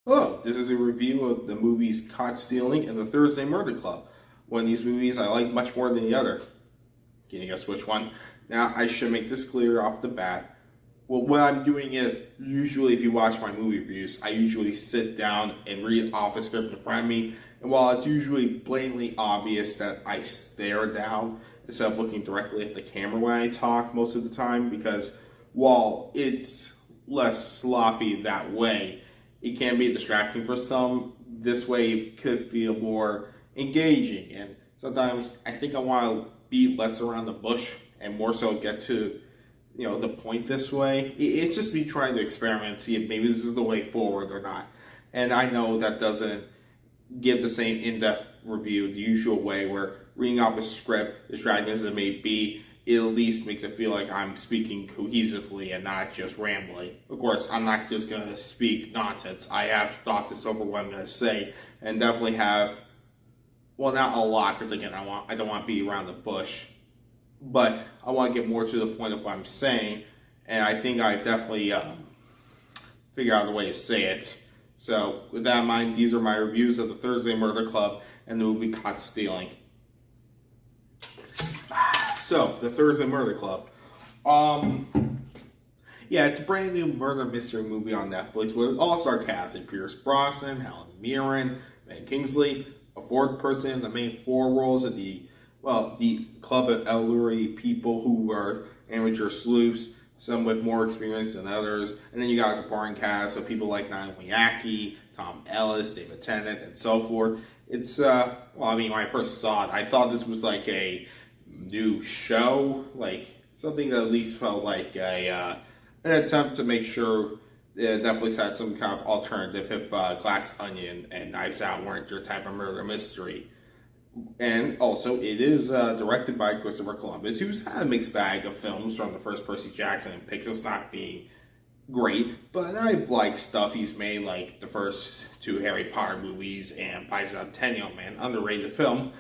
Hello, this is a review of the movies Caught Stealing and the Thursday Murder Club. One of these movies I like much more than the other. Can you guess which one? Now, I should make this clear off the bat. Well, what I'm doing is, usually if you watch my movie reviews, I usually sit down and read off a script in front of me. And while it's usually blatantly obvious that I stare down instead of looking directly at the camera when I talk most of the time, because while it's less sloppy that way, it can be distracting for some. This way it could feel more engaging, and sometimes I think I want to be less around the bush and more so get to the point this way. It's just me trying to experiment and see if maybe this is the way forward or not. And I know that doesn't give the same in-depth review the usual way, where reading off a script, distracting as it may be, it at least makes it feel like I'm speaking cohesively and not just rambling. Of course, I'm not just going to speak nonsense. I have thought this over what I'm going to say, and definitely have, well, not a lot, because again, I don't want to be around the bush, but I want to get more to the point of what I'm saying, and I think I've definitely figured out a way to say it. So, with that in mind, these are my reviews of the Thursday Murder Club and the movie Caught Stealing. So, the Thursday Murder Club. Yeah, it's a brand new murder mystery movie on Netflix with all-star cast: Pierce Brosnan, Helen Mirren, Ben Kingsley, a fourth person in the main four roles of the club of elderly people who are amateur sleuths, some with more experience than others. And then you got a supporting cast of people like Naomi Ackie, Tom Ellis, David Tennant, and so forth. It's, when I first saw it, I thought this was like a new show, like something that at least felt like an attempt to make sure Netflix had some kind of alternative if Glass Onion and Knives Out weren't your type of murder mystery. And also, it is directed by Christopher Columbus, who's had a mixed bag of films, from the first Percy Jackson and Pixels not being great, but I've liked stuff he's made, like the first two Harry Potter movies and Bicentennial Man, underrated film.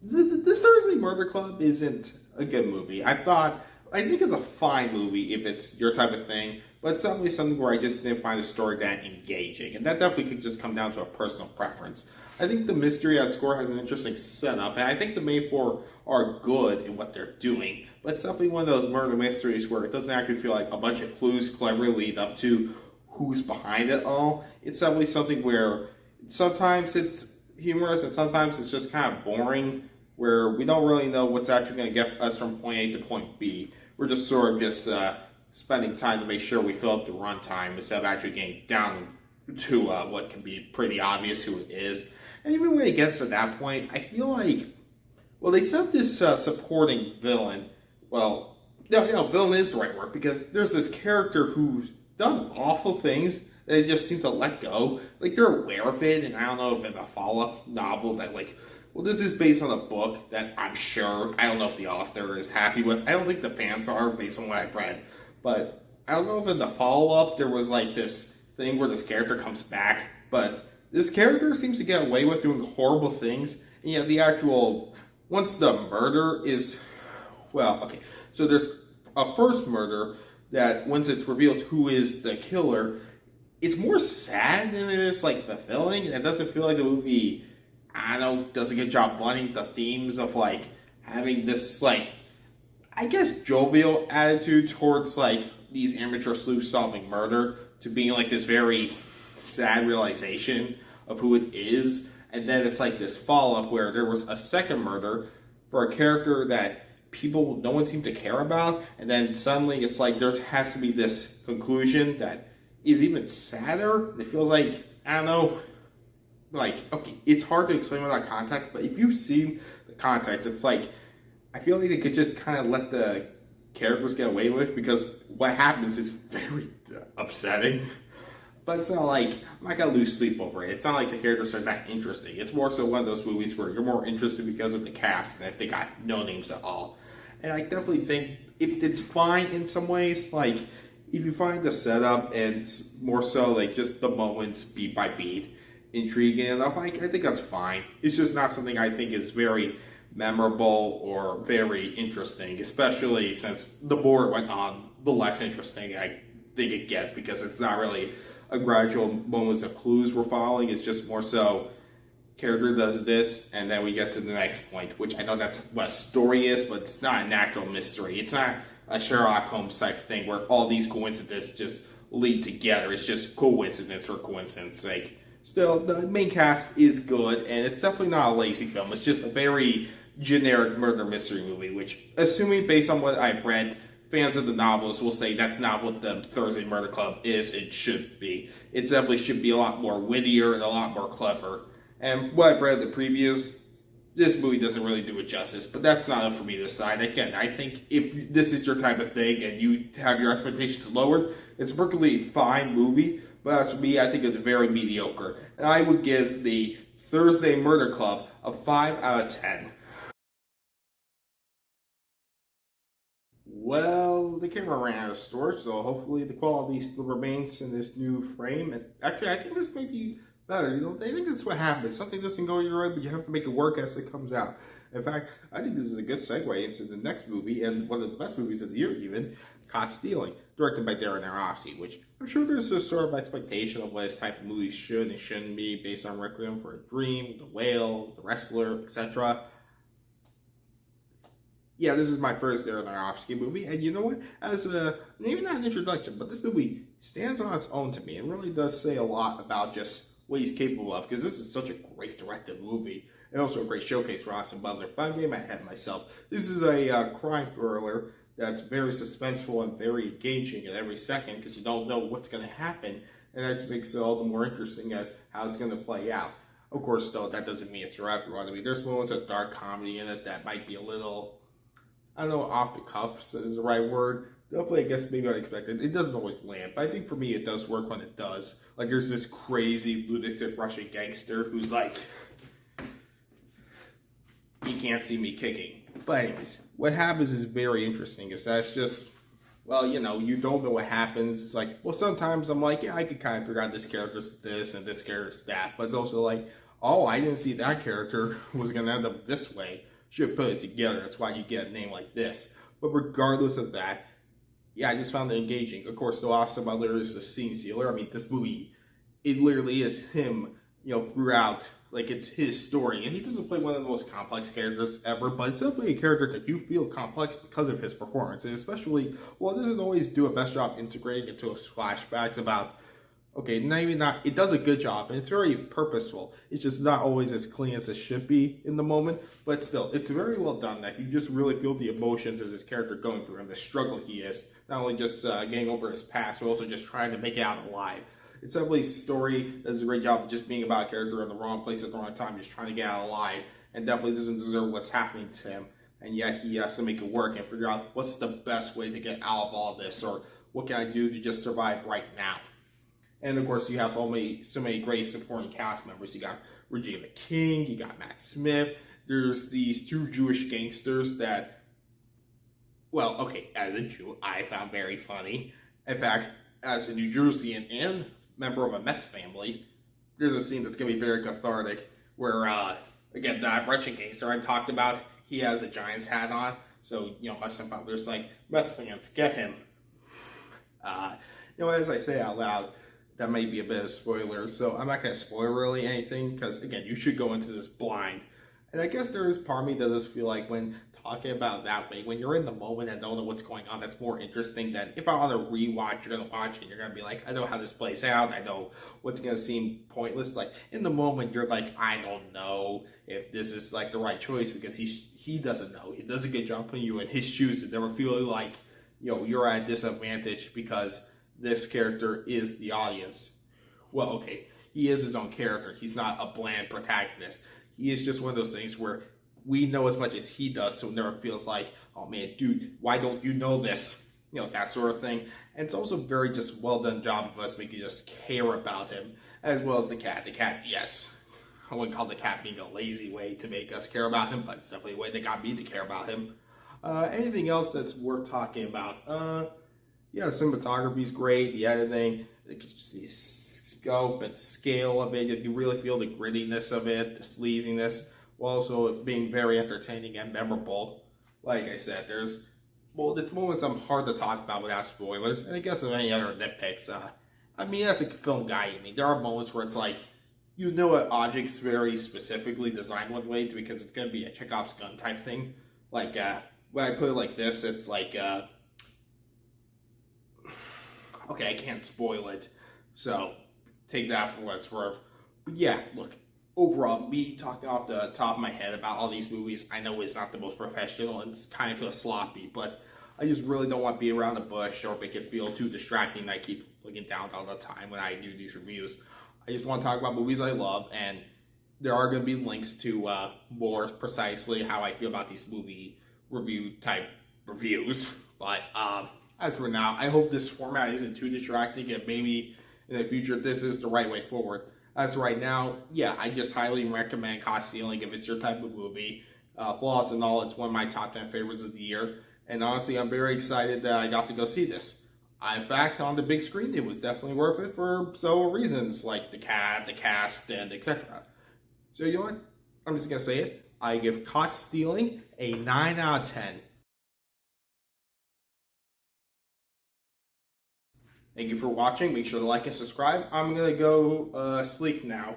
The Thursday Murder Club isn't a good movie. I think it's a fine movie if it's your type of thing, but it's definitely something where I just didn't find the story that engaging, and that definitely could just come down to a personal preference. I think the mystery at score has an interesting setup, and I think the main four are good in what they're doing, but it's definitely one of those murder mysteries where it doesn't actually feel like a bunch of clues cleverly lead up to who's behind it all. It's definitely something where sometimes it's humorous and sometimes it's just kind of boring, where we don't really know what's actually going to get us from point A to point B. We're just sort of just spending time to make sure we fill up the runtime instead of actually getting down to what can be pretty obvious who it is. And even when it gets to that point, I feel like, they set this supporting villain. Well, no, villain is the right word, because there's this character who's done awful things that they just seem to let go. Like, they're aware of it, and I don't know if in a follow-up novel that, this is based on a book that I'm sure, I don't know if the author is happy with. I don't think the fans are, based on what I've read. But I don't know if in the follow-up there was this thing where this character comes back, but this character seems to get away with doing horrible things. And the actual, once the murder is, so there's a first murder that once it's revealed who is the killer, it's more sad than it is fulfilling, and it doesn't feel like the movie, does a good job blending the themes of having this jovial attitude towards these amateur sleuths solving murder, to being this very sad realization of who it is. And then it's this follow-up where there was a second murder for a character that no one seemed to care about, and then suddenly it's there has to be this conclusion that is even sadder. It feels it's hard to explain without context, but if you've seen the context, it's I feel like they could just kind of let the characters get away with it, because what happens is very upsetting. But it's not I'm not going to lose sleep over it. It's not like the characters are that interesting. It's more so one of those movies where you're more interested because of the cast and if they got no names at all. And I definitely think it's fine in some ways. If you find the setup and more so just the moments beat by beat intriguing enough, I think that's fine. It's just not something I think is very memorable or very interesting, especially since the more it went on, the less interesting I think it gets, because it's not really a gradual moments of clues we're following. It's just more so character does this, and then we get to the next point, which I know that's what a story is, but it's not a natural mystery. It's not a Sherlock Holmes type thing where all these coincidences just lead together. It's just coincidence for coincidence sake. Still, the main cast is good, and it's definitely not a lazy film. It's just a very generic murder mystery movie, which, assuming based on what I've read, fans of the novels will say that's not what the Thursday Murder Club is. It should be. It definitely should be a lot more wittier and a lot more clever. And what I've read the previews, this movie doesn't really do it justice, but that's not up for me to decide. Again, I think if this is your type of thing and you have your expectations lowered, it's a perfectly fine movie, but as for me, I think it's very mediocre. And I would give the Thursday Murder Club a 5 out of 10. Well, the camera ran out of storage, so hopefully the quality still remains in this new frame. And actually, I think this may be better. I think that's what happens. Something doesn't go your way, but you have to make it work as it comes out. In fact, I think this is a good segue into the next movie, and one of the best movies of the year even, Caught Stealing, directed by Darren Aronofsky, which I'm sure there's a sort of expectation of what this type of movie should and shouldn't be based on Requiem for a Dream, The Whale, The Wrestler, etc. Yeah, this is my first Darren Aronofsky movie, and you know what? As a, maybe not an introduction, but this movie stands on its own to me and really does say a lot about just what he's capable of, because this is such a great directed movie, and also a great showcase for Austin Butler. But I'm getting my head myself. This is a crime thriller that's very suspenseful and very engaging at every second, because you don't know what's going to happen, and that makes it all the more interesting as how it's going to play out. Of course, though, that doesn't mean it's for everyone. I mean, there's moments of dark comedy in it that might be a little, I don't know, off the cuff is the right word. Definitely, I guess, maybe unexpected. It doesn't always land, but I think for me it does work when it does. Like, there's this crazy lunatic Russian gangster who's like, he can't see me kicking. But anyways, what happens is very interesting. Is that it's just, well, you don't know what happens. It's like, well, sometimes I'm like, yeah, I could kind of figure out this character's this and this character's that. But it's also like, oh, I didn't see that character was going to end up this way. Should put it together. That's why you get a name like this. But regardless of that, yeah, I just found it engaging. Of course, the Austin Butler is the scene stealer. I mean, this movie, it literally is him, throughout. Like, it's his story. And he doesn't play one of the most complex characters ever, but it's definitely a character that you feel complex because of his performance. And especially, well, it doesn't always do a best job integrating into flashbacks about, okay, maybe not, it does a good job, and it's very purposeful. It's just not always as clean as it should be in the moment, but still, it's very well done that you just really feel the emotions as his character going through and the struggle he is, not only just getting over his past, but also just trying to make it out alive. It's definitely a story that does a great job of just being about a character in the wrong place at the wrong time, just trying to get out alive, and definitely doesn't deserve what's happening to him, and yet he has to make it work and figure out what's the best way to get out of all this, or what can I do to just survive right now. And of course, you have so many great supporting cast members. You got Regina King, you got Matt Smith. There's these two Jewish gangsters that, well, okay, as a Jew, I found very funny. In fact, as a New Jerseyan and member of a Mets family, there's a scene that's going to be very cathartic where, again, that Russian gangster I talked about, he has a Giants hat on. So, Austin Butler's like, Mets fans, get him. As I say out loud, that may be a bit of a spoiler, so I'm not going to spoil really anything, because, again, you should go into this blind. And I guess there is part of me that does feel like when talking about it that way, when you're in the moment and don't know what's going on, that's more interesting than if I want to rewatch, you're going to watch it and you're going to be like, I know how this plays out, I know what's going to seem pointless. Like, in the moment, you're like, I don't know if this is, like, the right choice, because he doesn't know. He does a good job putting you in his shoes and never feeling like, you're at a disadvantage because this character is the audience. Well, okay, he is his own character. He's not a bland protagonist. He is just one of those things where we know as much as he does, so it never feels like, oh man, dude, why don't you know this? That sort of thing. And it's also very just well done job of us making us care about him, as well as the cat. The cat, yes, I wouldn't call the cat being a lazy way to make us care about him, but it's definitely a way that got me to care about him. Anything else that's worth talking about? Yeah, the cinematography is great. The editing, just the scope and scale of it. You really feel the grittiness of it, the sleaziness, while also being very entertaining and memorable. Like I said, there's moments I'm hard to talk about without spoilers. And I guess of any other nitpicks, I mean, as a film guy, I mean, there are moments where it's like, you know, an object's very specifically designed one way because it's going to be a Chekhov's gun type thing. Like, when I put it like this, it's like, okay, I can't spoil it, so take that for what it's worth. But yeah, look, overall, me talking off the top of my head about all these movies, I know it's not the most professional and it's kind of feels sloppy, but I just really don't want to be around the bush or make it feel too distracting that I keep looking down all the time when I do these reviews. I just want to talk about movies I love, and there are going to be links to more precisely how I feel about these movie review type reviews. But as for now, I hope this format isn't too distracting, and maybe in the future this is the right way forward. As for right now, yeah, I just highly recommend Caught Stealing if it's your type of movie. Flaws and all, it's one of my top 10 favorites of the year. And honestly, I'm very excited that I got to go see this. In fact, on the big screen, it was definitely worth it for several reasons, like the cast, and etc. So you know what? I'm just going to say it. I give Caught Stealing a 9 out of 10. Thank you for watching. Make sure to like and subscribe. I'm going to go sleep now.